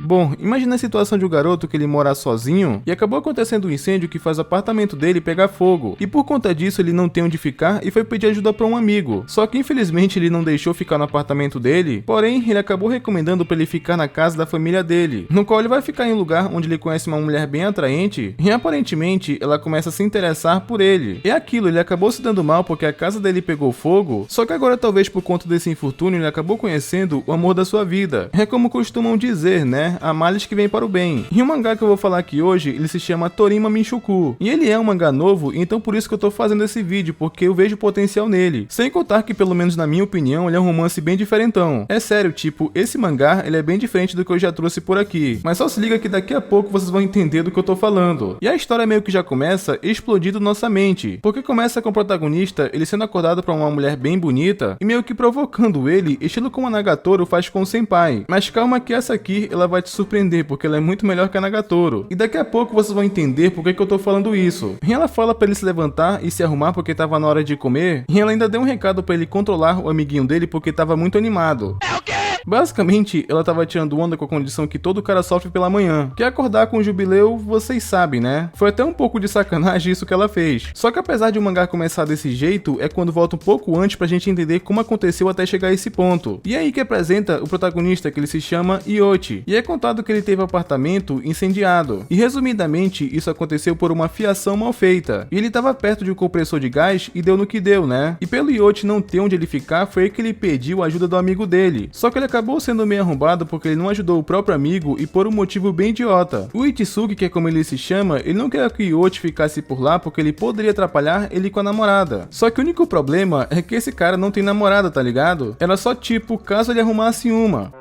Bom, imagina a situação de um garoto que ele mora sozinho e acabou acontecendo um incêndio que faz o apartamento dele pegar fogo. E por conta disso ele não tem onde ficar e foi pedir ajuda para um amigo. Só que infelizmente ele não deixou ficar no apartamento dele, porém ele acabou recomendando para ele ficar na casa da família dele, no qual ele vai ficar em um lugar onde ele conhece uma mulher bem atraente e aparentemente ela começa a se interessar por ele. E aquilo, ele acabou se dando mal porque a casa dele pegou fogo, só que agora talvez por conta desse infortúnio ele acabou conhecendo o amor da sua vida. É como costumam dizer, né? Há males que vêm para o bem. E o mangá que eu vou falar aqui hoje, ele se chama Torima Minshuku. E ele é um mangá novo, então por isso que eu tô fazendo esse vídeo, porque eu vejo potencial nele. Sem contar que, pelo menos na minha opinião, ele é um romance bem diferentão. É sério, tipo, esse mangá, ele é bem diferente do que eu já trouxe por aqui. Mas só se liga que daqui a pouco vocês vão entender do que eu tô falando. E a história meio que já começa explodindo nossa mente. Porque começa com o protagonista, ele sendo acordado pra uma mulher bem bonita, e meio que provocando ele, estilo como a Nagatoro faz com o senpai. Mas calma que essa aqui, ela vai te surpreender, porque ela é muito melhor que a Nagatoro. E daqui a pouco vocês vão entender por que eu tô falando isso. E ela fala pra ele se levantar e se arrumar porque tava na hora de comer, e ela ainda deu um recado pra ele controlar o amiguinho dele porque tava muito animado. Basicamente, ela tava tirando onda com a condição que todo cara sofre pela manhã, que é acordar com o jubileu, vocês sabem, né? Foi até um pouco de sacanagem isso que ela fez. Só que apesar de o mangá começar desse jeito, é quando volta um pouco antes pra gente entender como aconteceu até chegar a esse ponto. E é aí que apresenta o protagonista, que ele se chama Ioti, e é contado que ele teve o apartamento incendiado. E resumidamente, isso aconteceu por uma fiação mal feita. E ele tava perto de um compressor de gás e deu no que deu, né? E pelo Ioti não ter onde ele ficar, foi aí que ele pediu a ajuda do amigo dele. Só que ele acabou sendo meio arrombado porque ele não ajudou o próprio amigo e por um motivo bem idiota. O Itsuki, que é como ele se chama, ele não queria que o Ioti ficasse por lá porque ele poderia atrapalhar ele com a namorada. Só que o único problema é que esse cara não tem namorada, tá ligado? Era só tipo, caso ele arrumasse uma.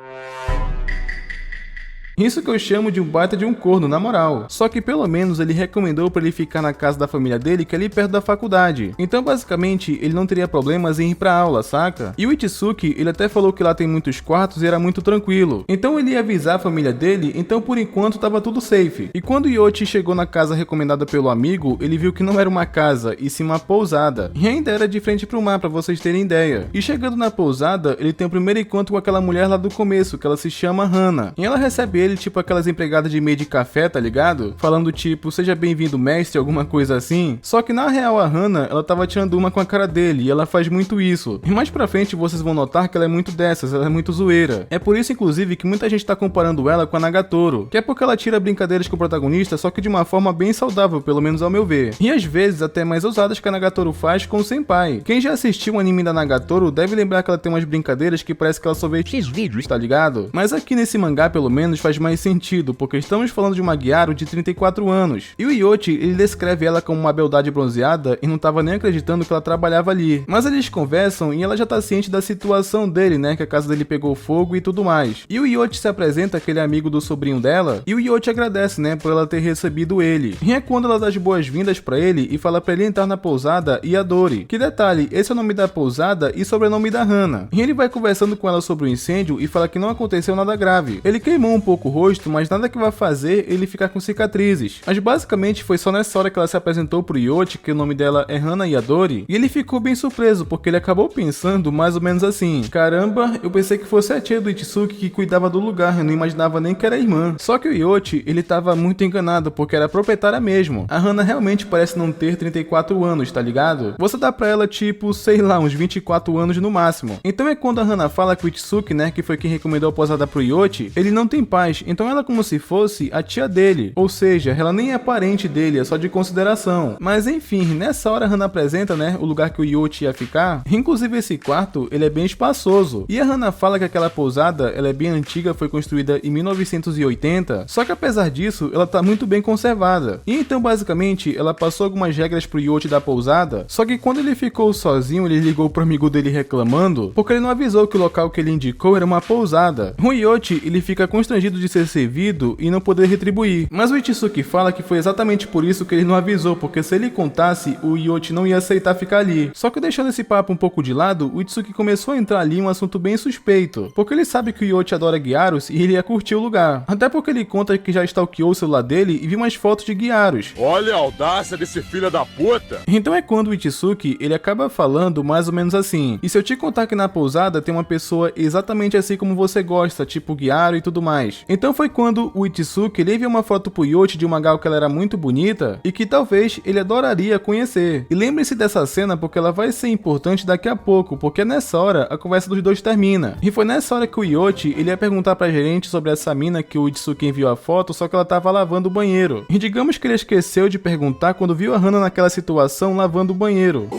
Isso que eu chamo de um baita de um corno, na moral. Só que pelo menos ele recomendou pra ele ficar na casa da família dele, que é ali perto da faculdade. Então basicamente ele não teria problemas em ir pra aula, saca? E o Itsuki, ele até falou que lá tem muitos quartos e era muito tranquilo. Então ele ia avisar a família dele, então por enquanto tava tudo safe. E quando o Ioti chegou na casa recomendada pelo amigo, ele viu que não era uma casa, e sim uma pousada. E ainda era de frente pro mar, pra vocês terem ideia. E chegando na pousada, ele tem o primeiro encontro com aquela mulher lá do começo, que ela se chama Hana. E ela recebe ele tipo aquelas empregadas de meio de café, tá ligado? Falando tipo, seja bem-vindo mestre, alguma coisa assim. Só que na real a Hana, ela tava tirando uma com a cara dele, e ela faz muito isso. E mais pra frente vocês vão notar que ela é muito dessas, ela é muito zoeira. É por isso inclusive que muita gente tá comparando ela com a Nagatoro, que é porque ela tira brincadeiras com o protagonista, só que de uma forma bem saudável, pelo menos ao meu ver. E às vezes até mais ousadas que a Nagatoro faz com o senpai. Quem já assistiu o anime da Nagatoro deve lembrar que ela tem umas brincadeiras que parece que ela só vê X-vídeos, tá ligado? Mas aqui nesse mangá pelo menos faz mais sentido, porque estamos falando de uma Gyaru de 34 anos. E o Ioti, ele descreve ela como uma beldade bronzeada e não tava nem acreditando que ela trabalhava ali. Mas eles conversam e ela já tá ciente da situação dele, né, que a casa dele pegou fogo e tudo mais. E o Ioti se apresenta aquele amigo do sobrinho dela, e o Ioti agradece, né, por ela ter recebido ele. E é quando ela dá as boas-vindas pra ele e fala pra ele entrar na pousada Iadori. Que detalhe, esse é o nome da pousada e sobrenome da Hana. E ele vai conversando com ela sobre o incêndio e fala que não aconteceu nada grave. Ele queimou um pouco o rosto, mas nada que vai fazer ele ficar com cicatrizes. Mas basicamente foi só nessa hora que ela se apresentou pro Ioti, que o nome dela é Hana Iadori, e ele ficou bem surpreso, porque ele acabou pensando mais ou menos assim: caramba, eu pensei que fosse a tia do Itsuki que cuidava do lugar, eu não imaginava nem que era irmã. Só que o Ioti, ele tava muito enganado, porque era proprietária mesmo. A Hana realmente parece não ter 34 anos, tá ligado? Você dá pra ela tipo, sei lá, uns 24 anos no máximo. Então é quando a Hana fala que o Itsuki, né, que foi quem recomendou a posada pro Ioti, ele não tem paz, então ela como se fosse a tia dele, ou seja, ela nem é parente dele, é só de consideração. Mas enfim, nessa hora a Hana apresenta, né, o lugar que o Ioti ia ficar. Inclusive esse quarto, ele é bem espaçoso. E a Hana fala que aquela pousada, ela é bem antiga, foi construída em 1980, só que apesar disso, ela tá muito bem conservada. E então basicamente, ela passou algumas regras pro Ioti da pousada, só que quando ele ficou sozinho, ele ligou pro amigo dele reclamando, porque ele não avisou que o local que ele indicou era uma pousada. O Ioti, ele fica constrangido de ser servido e não poder retribuir. Mas o Itsuki fala que foi exatamente por isso que ele não avisou, porque se ele contasse, o Ioti não ia aceitar ficar ali. Só que deixando esse papo um pouco de lado, o Itsuki começou a entrar ali em um assunto bem suspeito, porque ele sabe que o Ioti adora Gyarus e ele ia curtir o lugar. Até porque ele conta que já stalkeou o celular dele e viu umas fotos de Gyarus. Olha a audácia desse filho da puta! Então é quando o Itsuki, ele acaba falando mais ou menos assim: e se eu te contar que na pousada tem uma pessoa exatamente assim como você gosta, tipo Gyaru e tudo mais, Então foi quando o Itsuki ele enviou uma foto pro Yoshi de uma gal que ela era muito bonita e que talvez ele adoraria conhecer. E lembre-se dessa cena porque ela vai ser importante daqui a pouco, porque nessa hora a conversa dos dois termina. E foi nessa hora que o Yoshi ele ia perguntar pra gerente sobre essa mina que o Itsuki enviou a foto, só que ela tava lavando o banheiro. E digamos que ele esqueceu de perguntar quando viu a Hana naquela situação lavando o banheiro.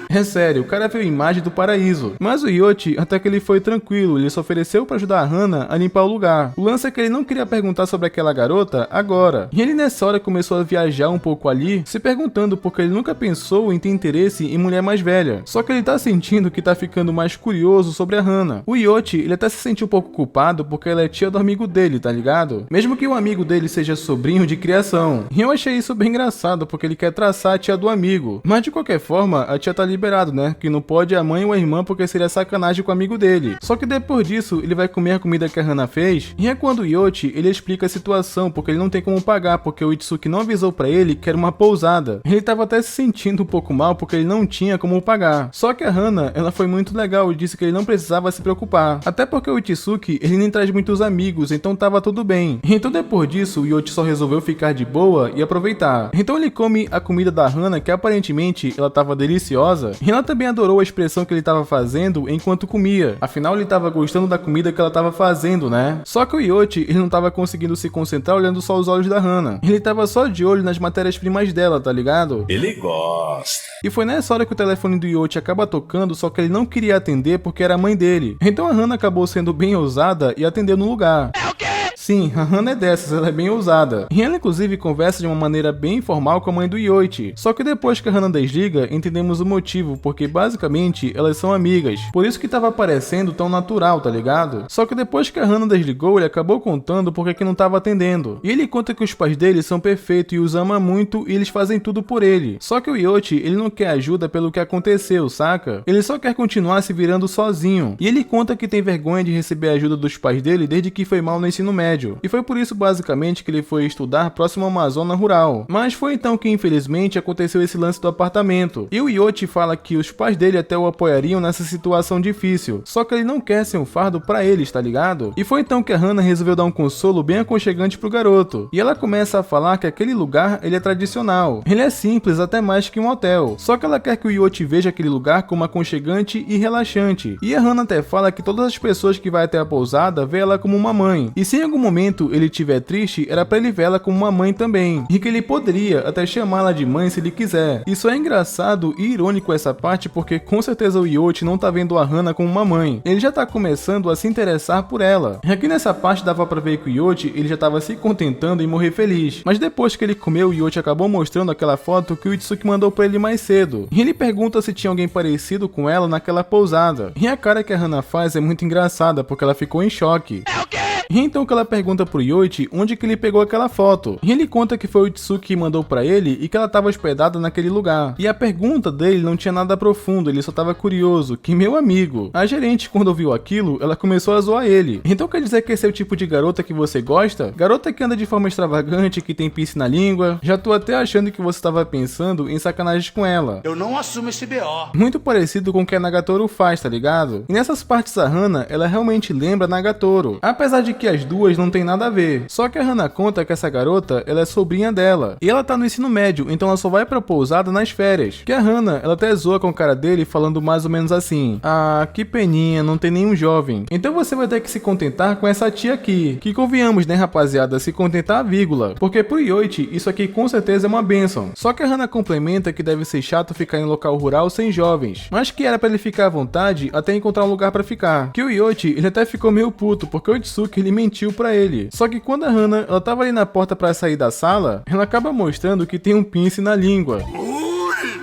É sério, o cara viu a imagem do paraíso. Mas o Yoshi, até que ele foi tranquilo, ele se ofereceu pra ajudar a Hana a limpar o lugar. O lance é que ele não queria perguntar sobre aquela garota agora. E ele nessa hora começou a viajar um pouco ali, se perguntando porque ele nunca pensou em ter interesse em mulher mais velha. Só que ele tá sentindo que tá ficando mais curioso sobre a Hana. O Yoshi, ele até se sentiu um pouco culpado porque ela é tia do amigo dele, tá ligado? Mesmo que o amigo dele seja sobrinho de criação. E eu achei isso bem engraçado porque ele quer traçar a tia do amigo. Mas de qualquer forma, a tia tá liberado, né? Que não pode a mãe ou a irmã porque seria sacanagem com o amigo dele. Só que depois disso, ele vai comer a comida que a Hana fez. E é quando o Yoshi, ele explica a situação, porque ele não tem como pagar, porque o Itsuki não avisou pra ele que era uma pousada. Ele tava até se sentindo um pouco mal porque ele não tinha como pagar. Só que a Hana, ela foi muito legal e disse que ele não precisava se preocupar. Até porque o Itsuki, ele nem traz muitos amigos, então tava tudo bem. Então depois disso, o Yoshi só resolveu ficar de boa e aproveitar. Então ele come a comida da Hana, que aparentemente ela tava deliciosa. E ela também adorou a expressão que ele tava fazendo enquanto comia. Afinal, ele tava gostando da comida que ela tava fazendo, né? Só que o Yoshi, ele não tava conseguindo se concentrar olhando só os olhos da Hana. Ele tava só de olho nas matérias-primas dela, tá ligado? Ele gosta. E foi nessa hora que o telefone do Yoshi acaba tocando, só que ele não queria atender porque era a mãe dele. Então a Hana acabou sendo bem ousada e atendeu no lugar. É o quê? Sim, a Hana é dessas, ela é bem ousada. E ela inclusive conversa de uma maneira bem informal com a mãe do Yoshi. Só que depois que a Hana desliga, entendemos o motivo, porque basicamente elas são amigas. Por isso que tava parecendo tão natural, tá ligado? Só que depois que a Hana desligou, ele acabou contando porque que não tava atendendo. E ele conta que os pais dele são perfeitos e os ama muito e eles fazem tudo por ele. Só que o Yoshi, ele não quer ajuda pelo que aconteceu, saca? Ele só quer continuar se virando sozinho. E ele conta que tem vergonha de receber a ajuda dos pais dele desde que foi mal no ensino médio. E foi por isso basicamente que ele foi estudar próximo a uma zona rural. Mas foi então que infelizmente aconteceu esse lance do apartamento. E o Yoshi fala que os pais dele até o apoiariam nessa situação difícil. Só que ele não quer ser um fardo pra eles, tá ligado? E foi então que a Hana resolveu dar um consolo bem aconchegante pro garoto. E ela começa a falar que aquele lugar ele é tradicional. Ele é simples até mais que um hotel. Só que ela quer que o Yoshi veja aquele lugar como aconchegante e relaxante. E a Hana até fala que todas as pessoas que vai até a pousada vê ela como uma mãe. E se em algum momento ele estiver triste, era pra ele ver ela como uma mãe também. E que ele poderia até chamá-la de mãe se ele quiser. Isso é engraçado e irônico essa parte porque com certeza o Yoshi não tá vendo a Hana como uma mãe. Ele já tá começando a se interessar por ela. E aqui nessa parte dava pra ver que o Yoshi ele já tava se contentando em morrer feliz. Mas depois que ele comeu, o Yoshi acabou mostrando aquela foto que o Itsuki mandou pra ele mais cedo. E ele pergunta se tinha alguém parecido com ela naquela pousada. E a cara que a Hana faz é muito engraçada porque ela ficou em choque. É o quê? E então que ela pergunta pro Yoshi onde que ele pegou aquela foto. E ele conta que foi o Itsuki que mandou pra ele e que ela tava hospedada naquele lugar. E a pergunta dele não tinha nada profundo, ele só tava curioso, que meu amigo. A gerente, quando ouviu aquilo, ela começou a zoar ele. Então quer dizer que esse é o tipo de garota que você gosta? Garota que anda de forma extravagante, que tem piercing na língua? Já tô até achando que você tava pensando em sacanagens com ela. Eu não assumo esse BO. Muito parecido com o que a Nagatoro faz, tá ligado? E nessas partes a Hana, ela realmente lembra a Nagatoro. Apesar de que as duas não tem nada a ver. Só que a Hana conta que essa garota, ela é sobrinha dela. E ela tá no ensino médio, então ela só vai pra pousada nas férias. Que a Hana, ela até zoa com a cara dele falando mais ou menos assim: ah, que peninha, não tem nenhum jovem. Então você vai ter que se contentar com essa tia aqui. Que convenhamos, né rapaziada, se contentar vírgula. Porque pro Yoshi, isso aqui com certeza é uma bênção. Só que a Hana complementa que deve ser chato ficar em local rural sem jovens. Mas que era pra ele ficar à vontade até encontrar um lugar pra ficar. Que o Yoshi, ele até ficou meio puto, porque o Itsuki, ele mentiu pra ele. Só que quando a Hana, ela tava ali na porta pra sair da sala, ela acaba mostrando que tem um pince na língua,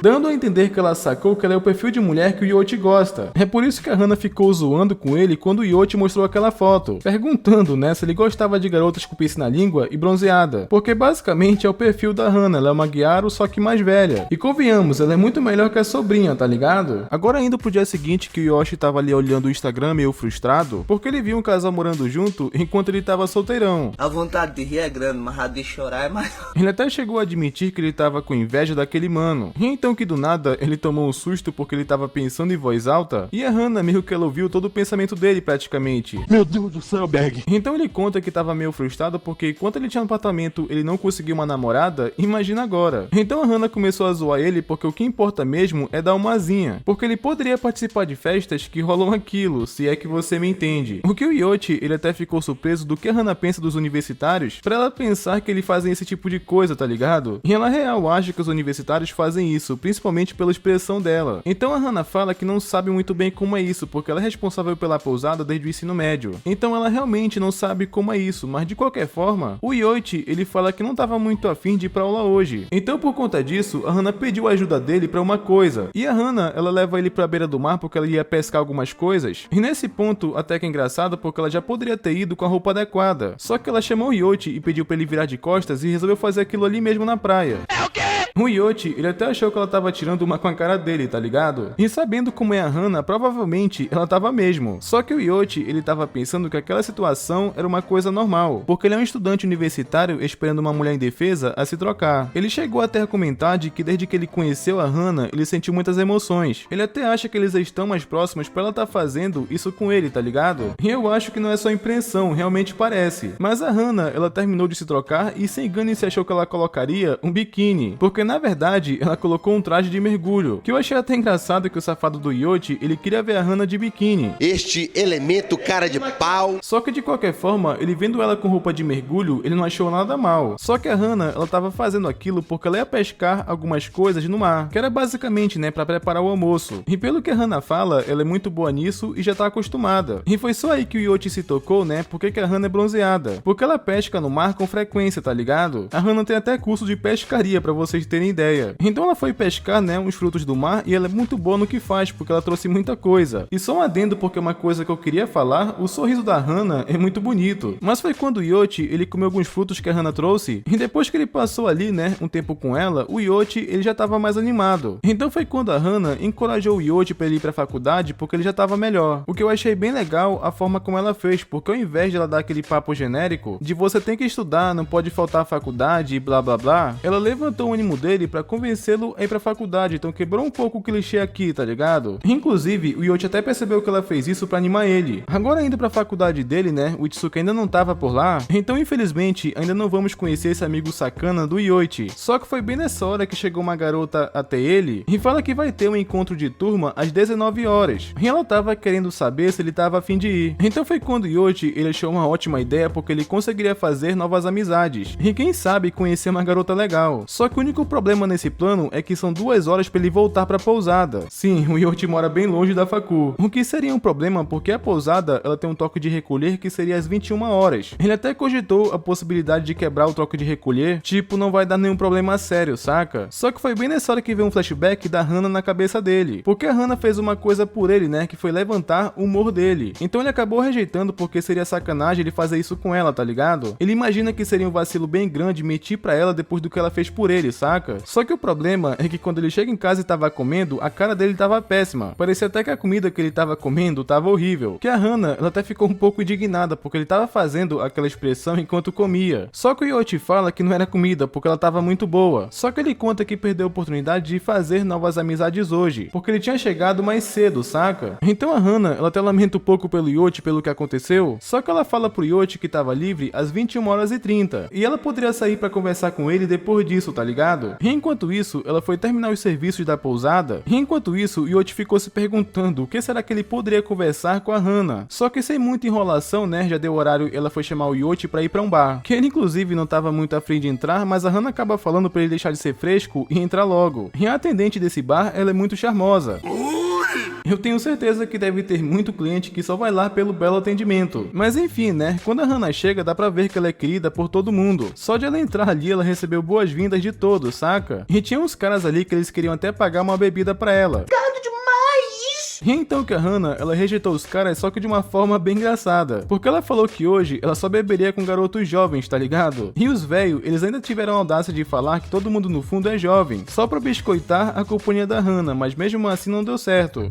dando a entender que ela sacou que ela é o perfil de mulher que o Yoshi gosta. É por isso que a Hana ficou zoando com ele quando o Yoshi mostrou aquela foto, perguntando, né, se ele gostava de garotas com piercing na língua e bronzeada. Porque basicamente é o perfil da Hana, ela é uma Gyaru, só que mais velha. E convenhamos, ela é muito melhor que a sobrinha, tá ligado? Agora indo pro dia seguinte que o Yoshi tava ali olhando o Instagram meio frustrado, porque ele viu um casal morando junto enquanto ele tava solteirão. A vontade de rir é grande, mas a de chorar é maior. Ele até chegou a admitir que ele tava com inveja daquele mano. E então Então que do nada ele tomou um susto porque ele tava pensando em voz alta, e a Hannah meio que ela ouviu todo o pensamento dele praticamente. Meu Deus do céu, Berg. Então ele conta que tava meio frustrado porque enquanto ele tinha no apartamento ele não conseguiu uma namorada, imagina agora. Então a Hannah começou a zoar ele porque o que importa mesmo é dar uma asinha, porque ele poderia participar de festas que rolam aquilo, se é que você me entende. O que o Yoichi, ele até ficou surpreso do que a Hannah pensa dos universitários, pra ela pensar que eles fazem esse tipo de coisa, tá ligado? E ela real acha que os universitários fazem isso, principalmente pela expressão dela. Então a Hannah fala que não sabe muito bem como é isso, porque ela é responsável pela pousada desde o ensino médio. Então ela realmente não sabe como é isso, mas de qualquer forma, o Yoichi, ele fala que não tava muito afim de ir pra aula hoje. Então por conta disso, a Hannah pediu a ajuda dele pra uma coisa. E a Hannah, ela leva ele pra beira do mar porque ela ia pescar algumas coisas. E nesse ponto, até que é engraçado porque ela já poderia ter ido com a roupa adequada. Só que ela chamou o Yoichi e pediu pra ele virar de costas e resolveu fazer aquilo ali mesmo na praia. É o quê? O Yoichi, ele até achou que ela tava tirando uma com a cara dele, tá ligado? E sabendo como é a Hannah, provavelmente ela tava mesmo. Só que o Yoichi, ele tava pensando que aquela situação era uma coisa normal, porque ele é um estudante universitário esperando uma mulher indefesa a se trocar. Ele chegou até a comentar de que desde que ele conheceu a Hannah, ele sentiu muitas emoções. Ele até acha que eles estão mais próximos pra ela tá fazendo isso com ele, tá ligado? E eu acho que não é só impressão, realmente parece. Mas a Hannah, ela terminou de se trocar e sem engano se achou que ela colocaria um biquíni, porque na verdade ela colocou um traje de mergulho, que eu achei até engraçado que o safado do Yoichi, ele queria ver a Hannah de biquíni. Este elemento cara de pau. Só que de qualquer forma, ele vendo ela com roupa de mergulho, ele não achou nada mal. Só que a Hannah, ela tava fazendo aquilo porque ela ia pescar algumas coisas no mar, que era basicamente, né, pra preparar o almoço. E pelo que a Hannah fala, ela é muito boa nisso e já tá acostumada. E foi só aí que o Yoichi se tocou, né, porque que a Hannah é bronzeada. Porque ela pesca no mar com frequência, tá ligado? A Hannah tem até curso de pescaria, pra vocês terem ideia. Então ela foi pescar, né, uns frutos do mar e ela é muito boa no que faz, porque ela trouxe muita coisa. E só um adendo, porque uma coisa que eu queria falar, o sorriso da Hannah é muito bonito. Mas foi quando o Yoichi, ele comeu alguns frutos que a Hannah trouxe, e depois que ele passou ali, né, um tempo com ela, o Yoichi, ele já tava mais animado. Então foi quando a Hannah encorajou o Yoichi pra ele ir pra faculdade, porque ele já tava melhor. O que eu achei bem legal, a forma como ela fez, porque ao invés de ela dar aquele papo genérico, de você tem que estudar, não pode faltar a faculdade e blá blá blá, ela levantou o ânimo dele pra convencê-lo a ir pra faculdade, então quebrou um pouco o clichê aqui, tá ligado? Inclusive, o Yoichi até percebeu que ela fez isso pra animar ele. Agora indo pra faculdade dele, né, o Itsuki ainda não tava por lá, então infelizmente ainda não vamos conhecer esse amigo sacana do Yoichi. Só que foi bem nessa hora que chegou uma garota até ele e fala que vai ter um encontro de turma às 19 horas. E ela tava querendo saber se ele tava a fim de ir. Então foi quando o Yoichi, ele achou uma ótima ideia porque ele conseguiria fazer novas amizades. E quem sabe conhecer uma garota legal. Só que o único problema nesse plano é que são 2 horas pra ele voltar pra pousada. Sim, o Yoichi mora bem longe da facu. O que seria um problema porque a pousada, ela tem um toque de recolher que seria às 21 horas. Ele até cogitou a possibilidade de quebrar o toque de recolher, tipo, não vai dar nenhum problema sério, saca? Só que foi bem nessa hora que veio um flashback da Hannah na cabeça dele. Porque a Hannah fez uma coisa por ele, né, que foi levantar o humor dele. Então ele acabou rejeitando porque seria sacanagem ele fazer isso com ela, tá ligado? Ele imagina que seria um vacilo bem grande mentir pra ela depois do que ela fez por ele, saca? Só que o problema é que quando ele chega em casa e tava comendo, a cara dele tava péssima. Parecia até que a comida que ele tava comendo tava horrível. Que a Hannah, ela até ficou um pouco indignada porque ele tava fazendo aquela expressão enquanto comia. Só que o Yoichi fala que não era comida porque ela tava muito boa. Só que ele conta que perdeu a oportunidade de fazer novas amizades hoje, porque ele tinha chegado mais cedo, saca? Então a Hannah, ela até lamenta um pouco pelo Yoichi pelo que aconteceu, só que ela fala pro Yoichi que tava livre às 21h30 e ela poderia sair pra conversar com ele depois disso, tá ligado? E enquanto isso, ela foi terminar os serviços da pousada, e enquanto isso, o Yoichi ficou se perguntando o que será que ele poderia conversar com a Hannah. Só que sem muita enrolação, né, já deu horário, ela foi chamar o Yoichi pra ir pra um bar, que ele inclusive não tava muito afim de entrar, mas a Hannah acaba falando pra ele deixar de ser fresco e entrar logo. E a atendente desse bar, ela é muito charmosa. Eu tenho certeza que deve ter muito cliente que só vai lá pelo belo atendimento. Mas enfim, né? Quando a Hannah chega, dá pra ver que ela é querida por todo mundo. Só de ela entrar ali, ela recebeu boas-vindas de todos, saca? E tinha uns caras ali que eles queriam até pagar uma bebida pra ela. E então que a Hannah, ela rejeitou os caras só que de uma forma bem engraçada. Porque ela falou que hoje ela só beberia com garotos jovens, tá ligado? E os velhos, eles ainda tiveram a audácia de falar que todo mundo no fundo é jovem, só pra biscoitar a companhia da Hannah, mas mesmo assim não deu certo.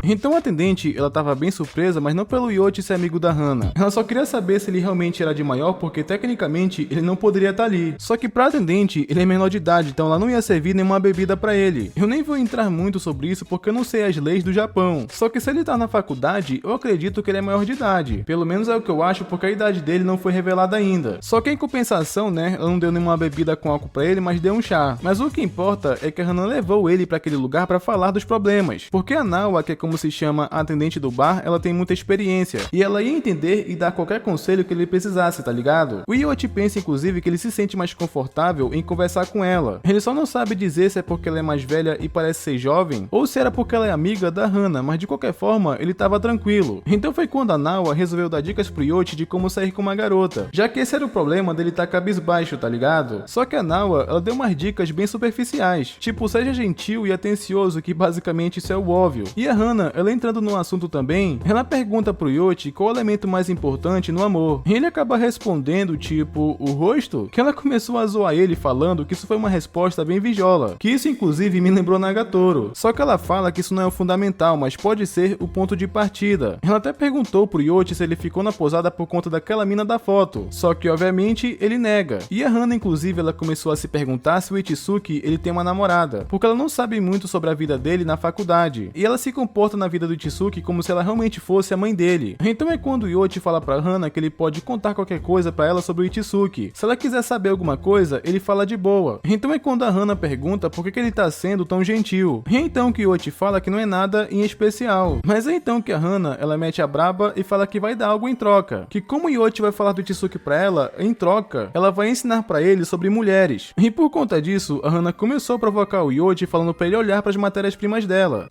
Então a atendente, ela tava bem surpresa, mas não pelo Yote ser amigo da Hana. Ela só queria saber se ele realmente era de maior, porque tecnicamente ele não poderia estar ali. Só que pra atendente, ele é menor de idade, então ela não ia servir nenhuma bebida pra ele. Eu nem vou entrar muito sobre isso porque eu não sei as leis do Japão. Só que se ele tá na faculdade, eu acredito que ele é maior de idade. Pelo menos é o que eu acho, porque a idade dele não foi revelada ainda. Só que em compensação, né, ela não deu nenhuma bebida com álcool pra ele, mas deu um chá. Mas o que importa é que a Hana levou ele pra aquele lugar pra falar dos problemas. Porque a Nawa, que é como se chama a atendente do bar, ela tem muita experiência. E ela ia entender e dar qualquer conselho que ele precisasse, tá ligado? O Yote pensa, inclusive, que ele se sente mais confortável em conversar com ela. Ele só não sabe dizer se é porque ela é mais velha e parece ser jovem, ou se era porque ela é amiga da Hana, mas de qualquer forma, ele tava tranquilo. Então foi quando a Nawa resolveu dar dicas pro Yote de como sair com uma garota, já que esse era o problema dele tá cabisbaixo, tá ligado? Só que a Nawa, ela deu umas dicas bem superficiais, tipo, seja gentil e atencioso, que basicamente isso é o óbvio. E a Hana, ela entrando no assunto também, ela pergunta pro Yote qual o elemento mais importante no amor. E ele acaba respondendo, tipo, o rosto? Que ela começou a zoar ele falando que isso foi uma resposta bem vijola, que isso inclusive me lembrou Nagatoro. Só que ela fala que isso não é o fundamental, mas pode ser o ponto de partida. Ela até perguntou pro Yote se ele ficou na posada por conta daquela mina da foto, só que obviamente ele nega. E a Hana inclusive ela começou a se perguntar se o Itsuki ele tem uma namorada, porque ela não sabe muito sobre a vida dele na faculdade, e ela se comporta na vida do Itsuki como se ela realmente fosse a mãe dele. Então é quando o Yote fala pra Hana que ele pode contar qualquer coisa pra ela sobre o Itsuki. Se ela quiser saber alguma coisa, ele fala de boa. Então é quando a Hana pergunta por que ele tá sendo tão gentil. E é então que o Yote fala que não é nada em especial. Mas é então que a Hana, ela mete a braba e fala que vai dar algo em troca. Que como o Yote vai falar do Itsuki pra ela, em troca, ela vai ensinar pra ele sobre mulheres. E por conta disso, a Hana começou a provocar o Yote falando pra ele olhar pras matérias-primas dela.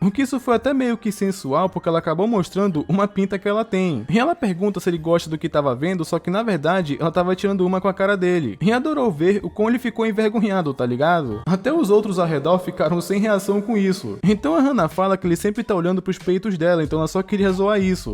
O que isso foi até meio que sensual, porque ela acabou mostrando uma pinta que ela tem. E ela pergunta se ele gosta do que tava vendo, só que na verdade ela tava tirando uma com a cara dele. E adorou ver o como ele ficou envergonhado, tá ligado? Até os outros ao redor ficaram sem reação com isso. Então a Hana fala que ele sempre tá olhando pros peitos dela, então ela só queria zoar isso.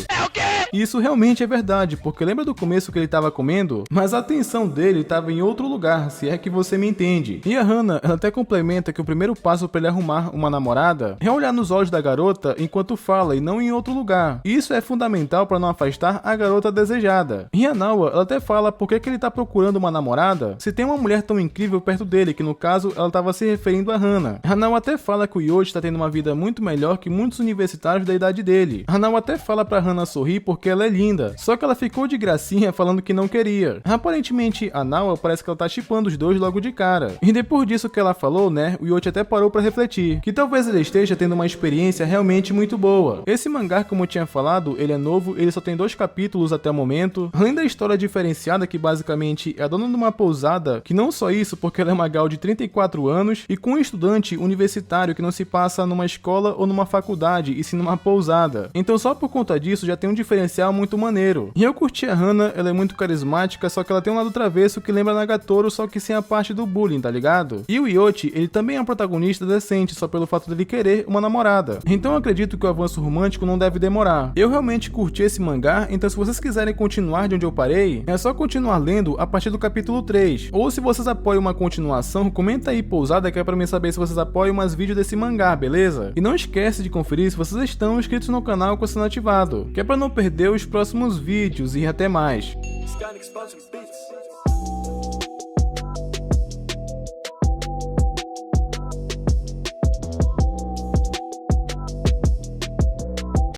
E isso realmente é verdade, porque lembra do começo que ele tava comendo? Mas a atenção dele tava em outro lugar, se é que você me entende. E a Hana, ela até complementa que o primeiro passo pra ele arrumar uma namorada é olhar nos olhos da garota enquanto fala e não em outro lugar. E isso é fundamental pra não afastar a garota desejada. E a Nawa, ela até fala por que ele tá procurando uma namorada se tem uma mulher tão incrível perto dele, que no caso ela tava se referindo a Hana. A Nawa até fala que o Yote tá tendo uma vida muito melhor que muitos universitários da idade dele. A Nawa até fala pra Hana sorrir porque ela é linda, só que ela ficou de gracinha falando que não queria. Aparentemente a Nawa parece que ela tá shippando os dois logo de cara. E depois disso que ela falou, né, o Yote até parou pra refletir, que talvez ele esteja tendo uma experiência realmente muito boa. Esse mangá, como eu tinha falado, ele é novo, ele só tem 2 capítulos até o momento, além da história diferenciada que basicamente é a dona de uma pousada, que não só isso, porque ela é uma gal de 34 anos e com um estudante universitário que não se passa numa escola ou numa faculdade, e sim numa pousada. Então só por conta disso já tem um diferencial muito maneiro. E eu curti a Hana, ela é muito carismática, só que ela tem um lado travesso que lembra Nagatoro, só que sem a parte do bullying, tá ligado? E o Yote, ele também é um protagonista decente, só pelo fato dele querer uma namorada. Então eu acredito que o avanço romântico não deve demorar. Eu realmente curti esse mangá, então se vocês quiserem continuar de onde eu parei, é só continuar lendo a partir do capítulo 3. Ou se vocês apoiam uma continuação, comenta aí pousada que é pra mim saber se vocês apoiam mais vídeos desse mangá, beleza? E não esquece de conferir se vocês estão inscritos no canal com o sino ativado, que é pra não perder os próximos vídeos e até mais.